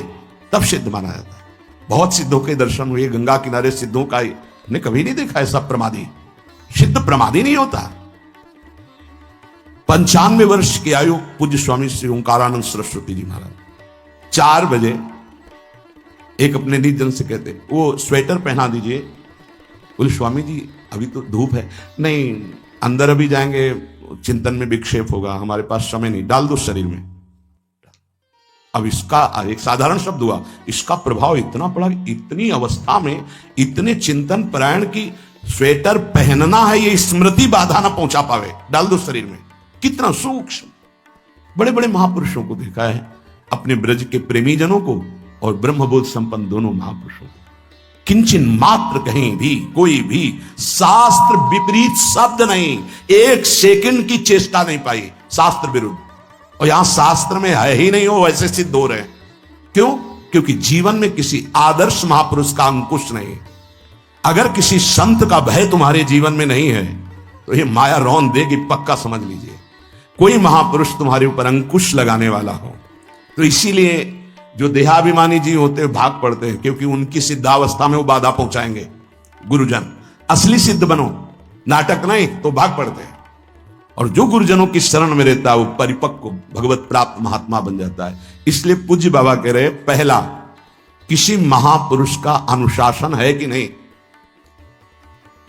तब सिद्ध माना जाता है। बहुत सिद्धों के दर्शन हुए गंगा किनारे, सिद्धों का ने कभी नहीं देखा ऐसा प्रमादी। सिद्ध प्रमादी नहीं होता। 95 वर्ष की आयु पूज्य स्वामी श्री ओंकारानंद सरस्वती जी महाराज 4 बजे एक अपने निज जन से कहते, वो स्वेटर पहना दीजिए। बोले स्वामी जी अभी तो धूप है। नहीं, अंदर अभी जाएंगे चिंतन में विक्षेप होगा, हमारे पास समय नहीं, डाल दो शरीर में। अब इसका एक साधारण शब्द हुआ, इसका प्रभाव इतना पड़ा कि इतनी अवस्था में इतने चिंतन परायण की स्वेटर पहनना है ये स्मृति बाधा ना पहुंचा पावे, डाल दो शरीर में। कितना सूक्ष्म। बड़े बड़े महापुरुषों को देखा है, अपने ब्रज के प्रेमी जनों को और ब्रह्मबोध संपन्न दोनों महापुरुषों को। किंचन मात्र कहीं भी कोई भी शास्त्र विपरीत शब्द नहीं, एक सेकंड की चेष्टा नहीं पाई शास्त्र विरुद्ध। और यहां शास्त्र में है ही नहीं, हो वैसे सिद्ध हो रहे हैं। क्यों? क्योंकि जीवन में किसी आदर्श महापुरुष का अंकुश नहीं। अगर किसी संत का भय तुम्हारे जीवन में नहीं है तो ये माया रौन देगी, पक्का समझ लीजिए। कोई महापुरुष तुम्हारे ऊपर अंकुश लगाने वाला हो तो इसीलिए जो देहाभिमानी जी होते हैं भाग पड़ते हैं, क्योंकि उनकी सिद्धावस्था में वो बाधा पहुंचाएंगे। गुरुजन असली सिद्ध बनो, नाटक नहीं, तो भाग पड़ते हैं। और जो गुरुजनों की शरण में रहता है वो परिपक्व भगवत प्राप्त महात्मा बन जाता है। इसलिए पूज्य बाबा कह रहे, पहला, किसी महापुरुष का अनुशासन है कि नहीं।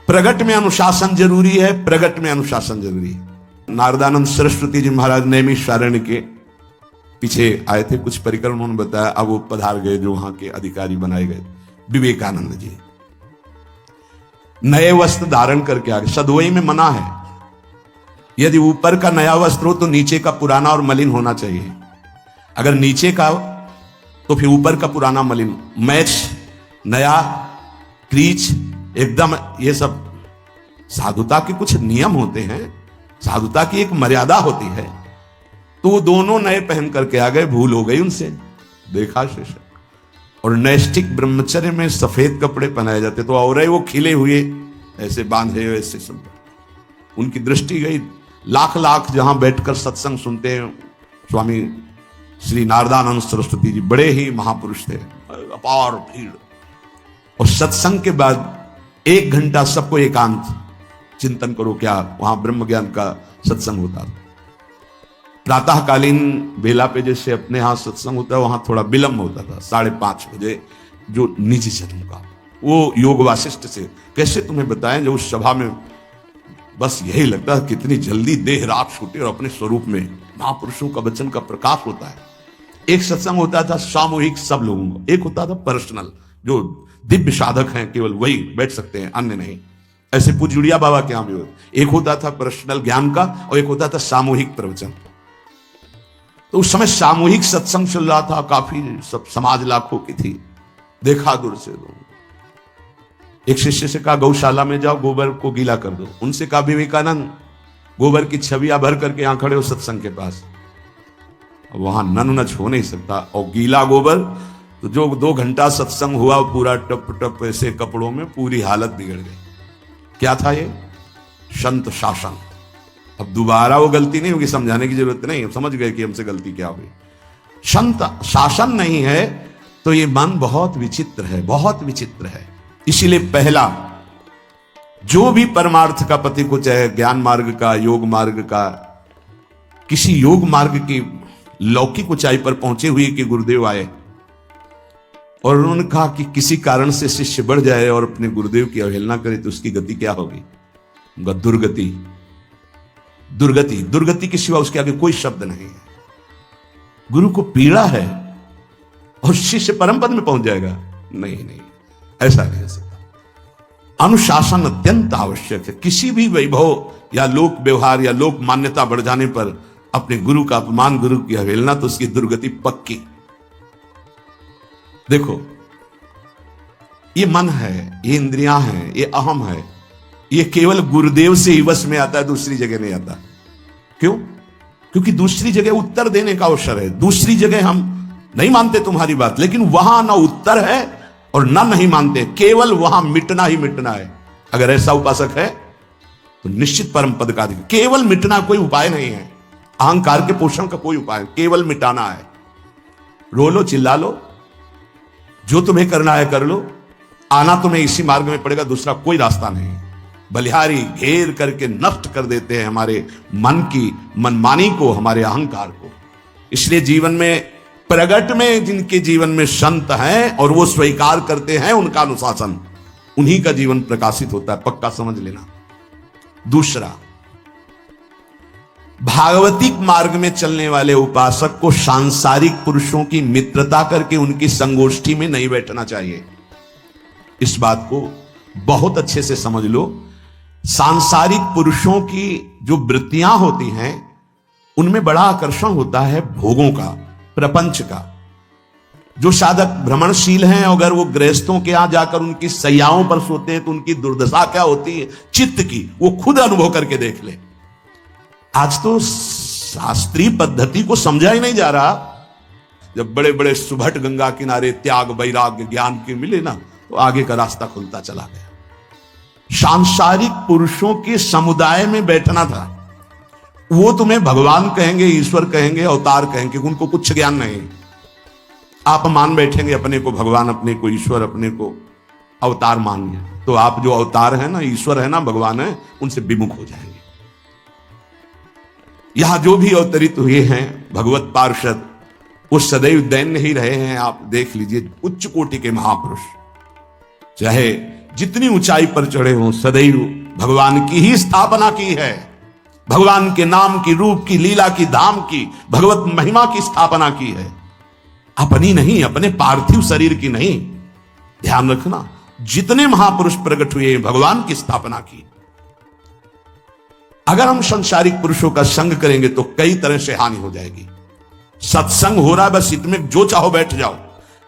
प्रगट में अनुशासन जरूरी है, प्रगट में अनुशासन जरूरी है। नारदानंद सरस्वती जी महाराज नैमिषारण्य के पीछे आए थे, कुछ परिक्रम उन्होंने बताया। अब वो पधार गए जो वहां के अधिकारी बनाए गए, विवेकानंद जी। नए वस्त्र धारण करके आ गए, सदवई में मना है। यदि ऊपर का नया वस्त्र हो तो नीचे का पुराना और मलिन होना चाहिए। अगर नीचे का तो फिर ऊपर का पुराना मलिन, मैच नया क्रीच एकदम, ये सब साधुता के कुछ नियम होते हैं, साधुता की एक मर्यादा होती है। तो वो दोनों नए पहन करके आ गए, भूल हो गई उनसे, देखा शिष्य। और नैष्ठिक ब्रह्मचर्य में सफेद कपड़े पहनाए जाते, तो और वो खिले हुए ऐसे बांधे हुए ऐसे सब, उनकी दृष्टि गई। लाख लाख जहां बैठकर सत्संग सुनते हैं, स्वामी श्री नारदानंद सरस्वती जी बड़े ही महापुरुष थे, अपार भीड़। और सत्संग के बाद 1 घंटा सबको एकांत चिंतन करो, क्या वहां ब्रह्म ज्ञान का सत्संग होता था। प्रातःकालीन बेला पे जैसे अपने यहां सत्संग होता है, वहां थोड़ा विलंब होता था, 5:30 बजे, जो निजी जन्म का वो योग वासिष्ठ से कैसे तुम्हें बताएं, जो उस सभा में बस यही लगता है कितनी जल्दी देह रात छूटे और अपने स्वरूप में महापुरुषों का वचन का प्रकाश होता है। एक सत्संग होता था सामूहिक सब लोगों को, एक होता था पर्सनल, जो दिव्य साधक हैं केवल वही बैठ सकते हैं, अन्य नहीं। ऐसे पूज्य बाबा के यहां भी एक होता था पर्सनल ज्ञान का और एक होता था सामूहिक प्रवचन। तो उस समय सामूहिक सत्संग चल रहा था, काफी सब समाज लाखों की थी, देखा दूर से लोग। एक शिष्य से कहा गौशाला में जाओ, गोबर को गीला कर दो। उनसे कहा विवेकानंद गोबर की छवियां भर करके यहां खड़े हो सत्संग के पास, वहां नन नच हो नहीं सकता, और गीला गोबर, तो जो 2 घंटा सत्संग हुआ पूरा टप टप ऐसे कपड़ों में, पूरी हालत बिगड़ गई। क्या था ये? संत शासन। अब दोबारा वो गलती नहीं होगी, समझाने की जरूरत नहीं, हम समझ गए कि हमसे गलती क्या हुई। संत शासन नहीं है तो ये मन बहुत विचित्र है, बहुत विचित्र है। इसीलिए पहला, जो भी परमार्थ का पति को, चाहे ज्ञान मार्ग का, योग मार्ग का, किसी योग मार्ग की लौकिक ऊंचाई पर पहुंचे हुए कि गुरुदेव आए और उन्होंने कहा कि किसी कारण से शिष्य बढ़ जाए और अपने गुरुदेव की अवहेलना करे तो उसकी गति क्या होगी? उनका दुर्गति, दुर्गति, दुर्गति के सिवा उसके आगे कोई शब्द नहीं है। गुरु को पीड़ा है और शिष्य परम पद में पहुंच जाएगा? नहीं नहीं, ऐसा नहीं हो सकता। अनुशासन अत्यंत आवश्यक है। किसी भी वैभव या लोक व्यवहार या लोक मान्यता बढ़ जाने पर अपने गुरु का अपमान, गुरु की अवहेलना, तो उसकी दुर्गति पक्की। देखो, ये मन है, ये इंद्रियां हैं, ये अहम है, ये केवल गुरुदेव से ही वश में आता है, दूसरी जगह नहीं आता। क्यों? क्योंकि दूसरी जगह उत्तर देने का अवसर है। दूसरी जगह हम नहीं मानते तुम्हारी बात, लेकिन वहां ना उत्तर है और ना नहीं मानते, केवल वहां मिटना ही मिटना है। अगर ऐसा उपासक है तो निश्चित परम पद का अधिकार। केवल मिटना कोई उपाय नहीं है, अहंकार के पोषण का कोई उपाय, केवल मिटाना है। रो लो, चिल्ला लो, जो तुम्हें करना है कर लो, आना तुम्हें इसी मार्ग में पड़ेगा, दूसरा कोई रास्ता नहीं। बलिहारी घेर करके नष्ट कर देते हैं हमारे मन की मनमानी को, हमारे अहंकार को। इसलिए जीवन में प्रगट में जिनके जीवन में संत हैं और वो स्वीकार करते हैं उनका अनुशासन, उन्हीं का जीवन प्रकाशित होता है, पक्का समझ लेना। दूसरा, भागवतिक मार्ग में चलने वाले उपासक को सांसारिक पुरुषों की मित्रता करके उनकी संगोष्ठी में नहीं बैठना चाहिए। इस बात को बहुत अच्छे से समझ लो। सांसारिक पुरुषों की जो वृत्तियां होती हैं उनमें बड़ा आकर्षण होता है भोगों का, प्रपंच का। जो साधक भ्रमणशील हैं, अगर वो गृहस्थों के यहां जाकर उनकी सैयाओं पर सोते हैं तो उनकी दुर्दशा क्या होती है चित्त की, वो खुद अनुभव करके देख ले। आज तो शास्त्रीय पद्धति को समझा ही नहीं जा रहा। जब बड़े बड़े सुभट गंगा किनारे त्याग वैराग्य ज्ञान के मिले ना, तो आगे का रास्ता खुलता चला गया। सांसारिक पुरुषों के समुदाय में बैठना था। वो तुम्हें भगवान कहेंगे, ईश्वर कहेंगे, अवतार कहेंगे, उनको कुछ ज्ञान नहीं। आप मान बैठेंगे अपने को भगवान, अपने को ईश्वर, अपने को अवतार मानिए, तो आप जो अवतार है ना, ईश्वर है ना, भगवान है, उनसे विमुख हो जाएंगे। यहां जो भी अवतरित हुए हैं भगवत पार्षद, वो सदैव दैन्य ही रहे हैं। आप देख लीजिए, उच्च कोटि के महापुरुष चाहे जितनी ऊंचाई पर चढ़े हों, सदैव भगवान की ही स्थापना की है। भगवान के नाम की, रूप की, लीला की, धाम की, भगवत महिमा की स्थापना की है, अपनी नहीं, अपने पार्थिव शरीर की नहीं। ध्यान रखना, जितने महापुरुष प्रकट हुए भगवान की स्थापना की। अगर हम संसारिक पुरुषों का संग करेंगे तो कई तरह से हानि हो जाएगी। सत्संग हो रहा है, बस इतने जो चाहो बैठ जाओ।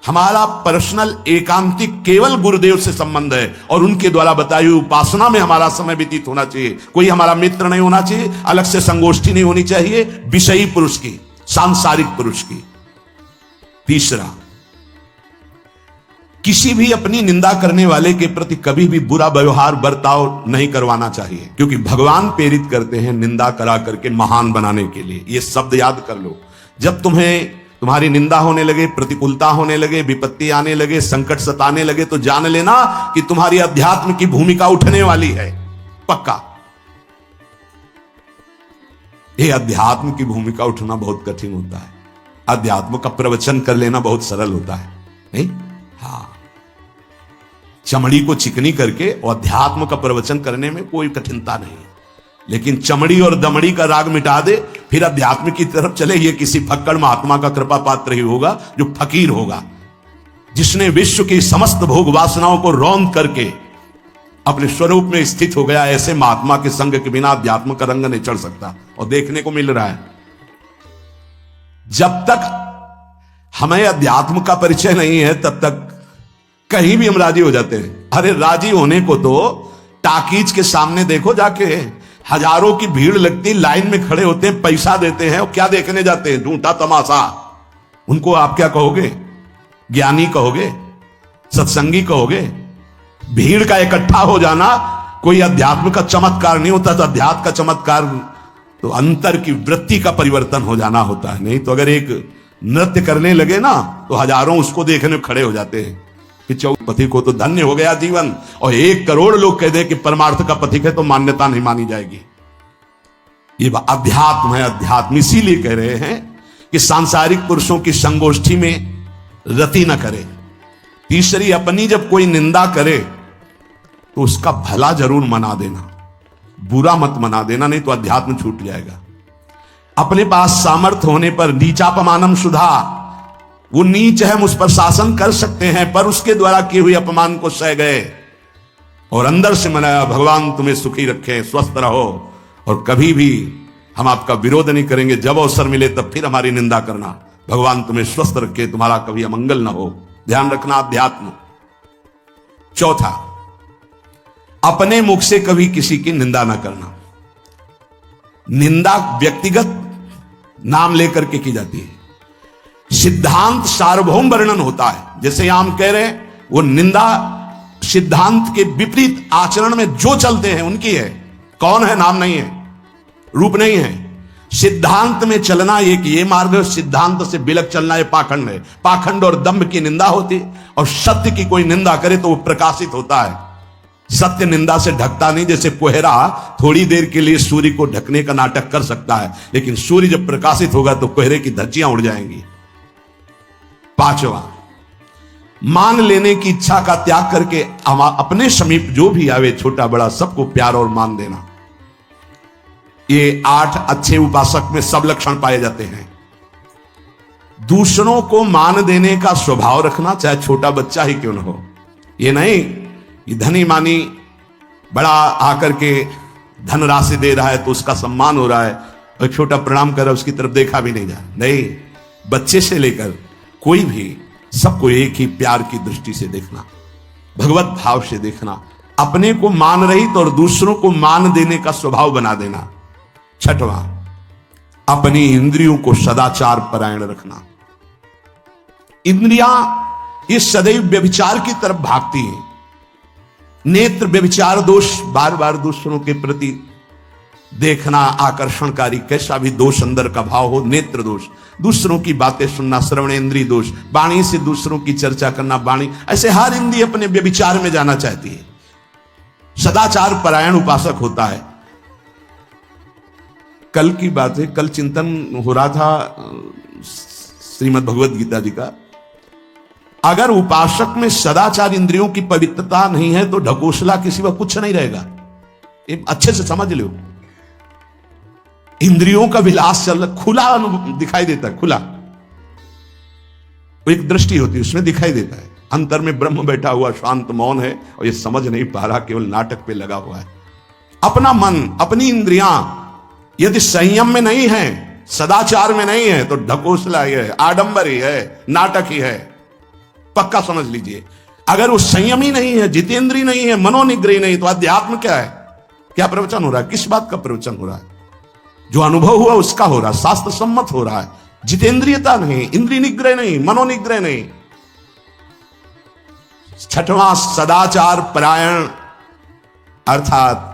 हमारा पर्सनल एकांतिक केवल गुरुदेव से संबंध है और उनके द्वारा बताई हुई उपासना में हमारा समय व्यतीत होना चाहिए। कोई हमारा मित्र नहीं होना चाहिए, अलग से संगोष्ठी नहीं होनी चाहिए विषयी पुरुष की, सांसारिक पुरुष की। तीसरा, किसी भी अपनी निंदा करने वाले के प्रति कभी भी बुरा व्यवहार बर्ताव नहीं करवाना चाहिए, क्योंकि भगवान प्रेरित करते हैं निंदा करा करके महान बनाने के लिए। यह शब्द याद कर लो। जब तुम्हारी निंदा होने लगे, प्रतिकूलता होने लगे, विपत्ति आने लगे, संकट सताने लगे, तो जान लेना कि तुम्हारी अध्यात्म की भूमिका उठने वाली है। पक्का। यह अध्यात्म की भूमिका उठना बहुत कठिन होता है। अध्यात्म का प्रवचन कर लेना बहुत सरल होता है, नहीं? हाँ, चमड़ी को चिकनी करके और अध्यात्म का प्रवचन करने में कोई कठिनता नहीं, लेकिन चमड़ी और दमड़ी का राग मिटा दे फिर अध्यात्म की तरफ चले, ये किसी फक्कड़ महात्मा का कृपा पात्र ही होगा जो फकीर होगा, जिसने विश्व की समस्त भोग वासनाओं को रौंद करके अपने स्वरूप में स्थित हो गया। ऐसे महात्मा के संग के बिना अध्यात्म का रंग नहीं चढ़ सकता, और देखने को मिल रहा है। जब तक हमें अध्यात्म का परिचय नहीं है तब तक कहीं भी हम राजी हो जाते हैं। अरे राजी होने को तो टाकीज के सामने देखो जाके, हजारों की भीड़ लगती, लाइन में खड़े होते हैं, पैसा देते हैं, और क्या देखने जाते हैं? झूठा तमाशा। उनको आप क्या कहोगे? ज्ञानी कहोगे? सत्संगी कहोगे? भीड़ का इकट्ठा हो जाना कोई अध्यात्म का चमत्कार नहीं होता। तो अध्यात्म का चमत्कार तो अंतर की वृत्ति का परिवर्तन हो जाना होता है। नहीं तो अगर एक नृत्य करने लगे ना तो हजारों उसको देखने में खड़े हो जाते हैं कि पथिक को तो धन्य हो गया जीवन, और 1 करोड़ लोग कह दे कि परमार्थ का पथिक है तो मान्यता नहीं मानी जाएगी। ये अध्यात्म है। अध्यात्म इसीलिए कह रहे हैं कि सांसारिक पुरुषों की संगोष्ठी में रति न करे। तीसरी, अपनी जब कोई निंदा करे तो उसका भला जरूर मना देना, बुरा मत मना देना, नहीं तो अध्यात्म छूट जाएगा। अपने पास सामर्थ्य होने पर नीचापमानम सुधा, वो नीच है, हम उस पर शासन कर सकते हैं, पर उसके द्वारा किए हुए अपमान को सह गए और अंदर से मनाया, भगवान तुम्हें सुखी रखे, स्वस्थ रहो, और कभी भी हम आपका विरोध नहीं करेंगे। जब अवसर मिले तब फिर हमारी निंदा करना, भगवान तुम्हें स्वस्थ रखे, तुम्हारा कभी अमंगल ना हो। ध्यान रखना अध्यात्म। चौथा, अपने मुख से कभी किसी की निंदा ना करना। निंदा व्यक्तिगत नाम लेकर के की जाती है, सिद्धांत सार्वभौम वर्णन होता है। जैसे यहां हम कह रहे हैं, वो निंदा सिद्धांत के विपरीत आचरण में जो चलते हैं उनकी है। कौन है? नाम नहीं है, रूप नहीं है। सिद्धांत में चलना एक ये मार्ग है, सिद्धांत से बिलक चलना ये पाखंड है। पाखंड और दंभ की निंदा होती, और सत्य की कोई निंदा करे तो वो प्रकाशित होता है। सत्य निंदा से ढकता नहीं। जैसे कोहरा थोड़ी देर के लिए सूर्य को ढकने का नाटक कर सकता है, लेकिन सूर्य जब प्रकाशित होगा तो कोहरे की धज्जियां उड़ जाएंगी। पांचवा, मान लेने की इच्छा का त्याग करके अपने समीप जो भी आवे, छोटा बड़ा सबको प्यार और मान देना। ये 8 अच्छे उपासक में सब लक्षण पाए जाते हैं। दूसरों को मान देने का स्वभाव रखना, चाहे छोटा बच्चा ही क्यों न हो। ये नहीं कि धनी मानी बड़ा आकर के धन राशि दे रहा है तो उसका सम्मान हो रहा है, और छोटा प्रणाम कर रहा है उसकी तरफ देखा भी नहीं जा। नहीं, बच्चे से लेकर कोई भी सबको एक ही प्यार की दृष्टि से देखना, भगवत भाव से देखना। अपने को मान रहित और दूसरों को मान देने का स्वभाव बना देना। छठवां, अपनी इंद्रियों को सदाचार परायण रखना। इंद्रियां ये सदैव व्यभिचार की तरफ भागती हैं। नेत्र व्यभिचार दोष, बार बार दूसरों के प्रति देखना आकर्षणकारी, कैसा भी दोष अंदर का भाव हो, नेत्र दोष। दूसरों की बातें सुनना, श्रवण इंद्रिय दोष। वाणी से दूसरों की चर्चा करना, वाणी, ऐसे हर इंद्रिय अपने व्यभिचार में जाना चाहती है। सदाचार परायण उपासक होता है। कल की बात है, कल चिंतन हो रहा था श्रीमद् भगवद गीता जी का। अगर उपासक में सदाचार इंद्रियों की पवित्रता नहीं है तो ढकोसला किसी का कुछ नहीं रहेगा। ये अच्छे से समझ लो। इंद्रियों का विलास चल खुला दिखाई देता है, खुला एक दृष्टि होती है, उसमें दिखाई देता है। अंतर में ब्रह्म बैठा हुआ शांत मौन है और ये समझ नहीं पा रहा, केवल नाटक पे लगा हुआ है। अपना मन, अपनी इंद्रियां यदि संयम में नहीं है, सदाचार में नहीं है, तो ढकोसला ही है, आडंबर ही है, नाटक ही है। पक्का समझ लीजिए। अगर वो संयम ही नहीं है, जितेंद्रिय नहीं है, मनोनिग्रह नहीं, तो अध्यात्म क्या है? क्या प्रवचन हो रहा है? किस बात का प्रवचन हो रहा है? जो अनुभव हुआ उसका हो रहा है, शास्त्र सम्मत हो रहा है। जितेंद्रियता नहीं, इंद्रिय निग्रह नहीं, मनोनिग्रह नहीं। छठवां, सदाचार परायण, अर्थात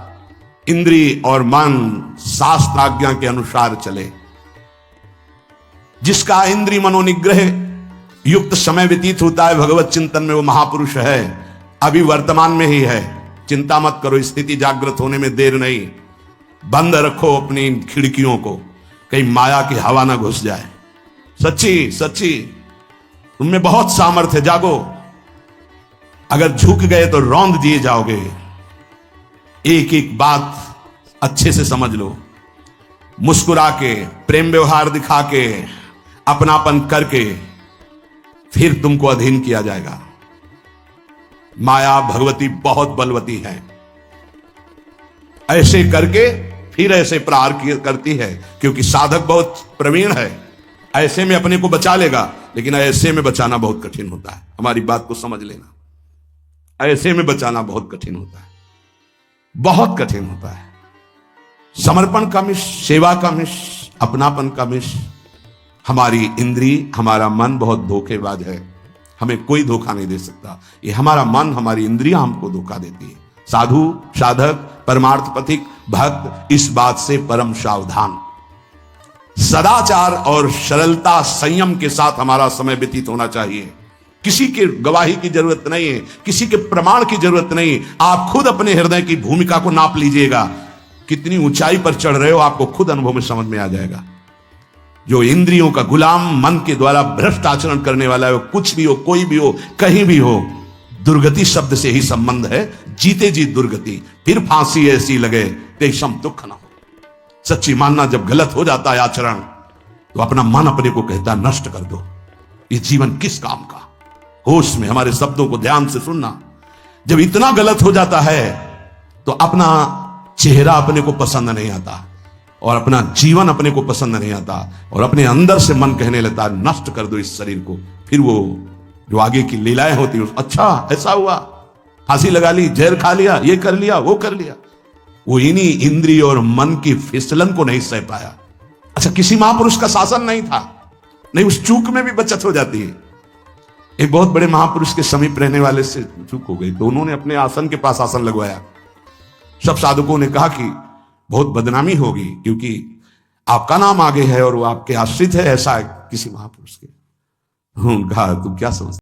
इंद्रिय और मन शास्त्र आज्ञा के अनुसार चले। जिसका इंद्रिय मनोनिग्रह युक्त समय व्यतीत होता है भगवत चिंतन में, वो महापुरुष है। अभी वर्तमान में ही है, चिंता मत करो, स्थिति जागृत होने में देर नहीं। बंद रखो अपनी खिड़कियों को, कहीं माया की हवा ना घुस जाए। सच्ची सच्ची तुममें बहुत सामर्थ्य, जागो। अगर झुक गए तो रौंद दिए जाओगे। एक एक बात अच्छे से समझ लो। मुस्कुरा के, प्रेम व्यवहार दिखा के, अपनापन करके फिर तुमको अधीन किया जाएगा। माया भगवती बहुत बलवती है। ऐसे करके फिर ऐसे प्रहार करती है, क्योंकि साधक बहुत प्रवीण है। ऐसे में अपने को बचा लेगा, लेकिन ऐसे में बचाना बहुत कठिन होता है। हमारी बात को समझ लेना, ऐसे में बचाना बहुत कठिन होता है, बहुत कठिन होता है। समर्पण का मिश, सेवा का मिश, अपनापन का मिश। हमारी इंद्री, हमारा मन बहुत धोखेबाज है। हमें कोई धोखा नहीं दे सकता। ये हमारा मन, हमारी इंद्रियां हमको धोखा देती है। साधु, साधक, परमार्थ पथिक, भक्त इस बात से परम सावधान। सदाचार और सरलता, संयम के साथ हमारा समय व्यतीत होना चाहिए। किसी के गवाही की जरूरत नहीं है, किसी के प्रमाण की जरूरत नहीं। आप खुद अपने हृदय की भूमिका को नाप लीजिएगा। कितनी ऊंचाई पर चढ़ रहे हो, आपको खुद अनुभव में समझ में आ जाएगा। जो इंद्रियों का गुलाम, मन के द्वारा भ्रष्ट आचरण करने वाला है, कुछ भी हो, कोई भी हो, कहीं भी हो, दुर्गति शब्द से ही संबंध है। जीते जी दुर्गति, फिर फांसी ऐसी लगे तेषम दुख न हो। सच्ची मानना, जब गलत हो जाता है आचरण, तो अपना मन अपने को कहता है नष्ट कर दो, ये जीवन किस काम का। होश में हमारे शब्दों को ध्यान से सुनना। जब इतना गलत हो जाता है तो अपना चेहरा अपने को पसंद नहीं आता, और अपना जीवन अपने को पसंद नहीं आता, और अपने अंदर से मन कहने लगता है नष्ट कर दो इस शरीर को। फिर वो जो आगे की लीलाएं होती है, अच्छा ऐसा हुआ, फांसी लगा ली, जहर खा लिया, ये कर लिया, वो कर लिया। वो इन्हीं इंद्रिय और मन की फिसलन को नहीं सह पाया। अच्छा, किसी महापुरुष का शासन नहीं था, नहीं, उस चूक में भी बचत हो जाती है। एक बहुत बड़े महापुरुष के समीप रहने वाले से चूक हो गई, तो उन्होंने अपने आसन के पास आसन लगवाया। सब साधकों ने कहा कि बहुत बदनामी होगी, क्योंकि आपका नाम आगे है और वो आपके आश्रित है, ऐसा है किसी महापुरुष के। उन्होंने कहा तुम क्या समझते